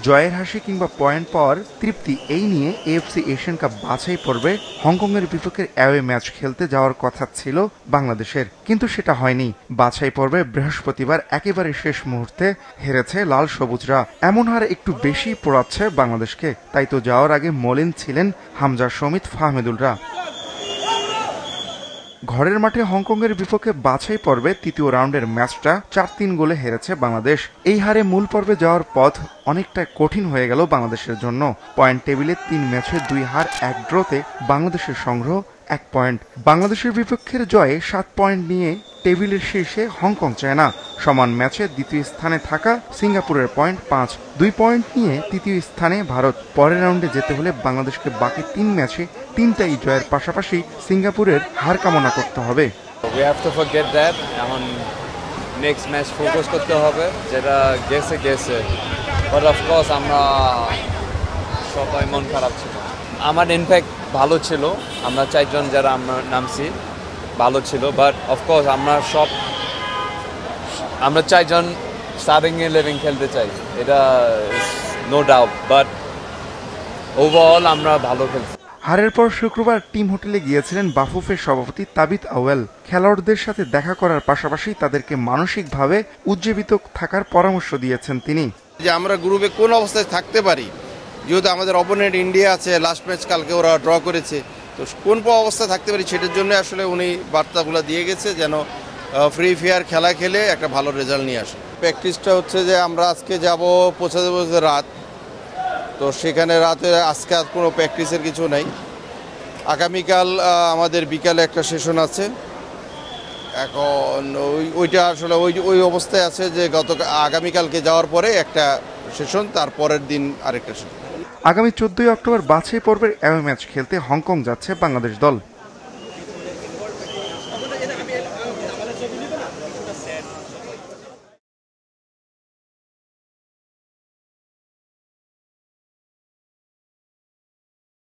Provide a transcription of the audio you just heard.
জয়ের হাসি কিংবা পয়েন্ট পাওয়ার তৃপ্তি এই নিয়ে এএফসি এশিয়ান কাপ বাছাই পর্বে হংকংয়ের বিপক্ষে অ্যাওয়ে ম্যাচ খেলতে যাওয়ার কথা ছিল বাংলাদেশের, কিন্তু সেটা হয়নি। বাছাই পর্বে বৃহস্পতিবার একেবারে শেষ মুহূর্তে হেরেছে লাল সবুজরা। এমন হার একটু বেশি পোড়াচ্ছে বাংলাদেশকে, তাই তো যাওয়ার আগে মলিন ছিলেন হামজা, সমিত, ফাহমিদুলরা। ঘরের মাঠে হংকংয়ের বিপক্ষে বাছাই পর্বে তৃতীয় রাউন্ডের ম্যাচটা 4-3 গোলে হেরেছে বাংলাদেশ। এই হারে মূল পর্বে যাওয়ার পথ অনেকটা কঠিন হয়ে গেল বাংলাদেশের জন্য। পয়েন্ট টেবিলে 3 ম্যাচে 2 হার 1 ড্রতে বাংলাদেশের সংগ্রহ 1 পয়েন্ট। বাংলাদেশের বিপক্ষের জয়ে 7 পয়েন্ট নিয়ে টেবিলের শীর্ষে হংকং চায় না। সমান ম্যাচে দ্বিতীয় স্থানে থাকা সিঙ্গাপুরের পয়েন্ট 5, 2 পয়েন্ট নিয়ে তৃতীয় স্থানে ভারত। পরের রাউন্ডে যেতে হলে বাংলাদেশকে বাকি 3 ম্যাচে 3টাই জয়ের পাশাপাশি সিঙ্গাপুরের হার কামনা করতে হবে। We have to forget that. এখন নেক্সট ম্যাচ ফোকাস করতে হবে, যেটা গেছে। বাট অফকোর্স আমরা সবাই মন খারাপ ছিল। আমার ইনফ্যাক্ট ভালো ছিল, আমরা 4 জন যারা আমরা নামছি ভালো ছিল। বাট অফকোর্স আমরা 4 জন স্টার্টিং 11 খেলতে চাই, এটা নো ডাউট। বাট ওভারঅল আমরা ভালো খেলছি। হারের পর শুক্রবার টিম হোটেলে গিয়েছিলেন বাফুফের সভাপতি তাবিত আউয়াল। খেলোয়াড়দের সাথে দেখা করার পাশাপাশি তাদেরকে মানসিকভাবে উজ্জীবিত থাকার পরামর্শ দিয়েছেন তিনি। যে আমরা গ্রুপে কোন অবস্থায় থাকতে পারি, যেহেতু আমাদের অপোনেন্ট ইন্ডিয়া আছে, লাস্ট ম্যাচ কালকে ওরা ড্র করেছে, তো কোন অবস্থায় থাকতে পারি সেটার জন্য আসলে উনি বার্তাগুলো দিয়ে গেছে, যেন ফ্রি ফায়ার খেলা খেলে একটা ভালো রেজাল্ট নিয়ে আসে। প্র্যাকটিসটা হচ্ছে যে আমরা আজকে যাব পৌঁছাতে রাত, তো সেখানে রাতে আজকে আর কোনো প্র্যাকটিসের কিছু নাই। আগামীকাল আমাদের বিকালে একটা সেশন আছে। এখন ওইটা আসলে ওই অবস্থায় আছে যে আগামীকালকে যাওয়ার পরে একটা সেশন, তার পরের দিন আরেকটা সেশন। আগামী 14 অক্টোবর বাছাই পর্বের অ্যাওয়ে ম্যাচ খেলতে হংকং যাচ্ছে বাংলাদেশ দল।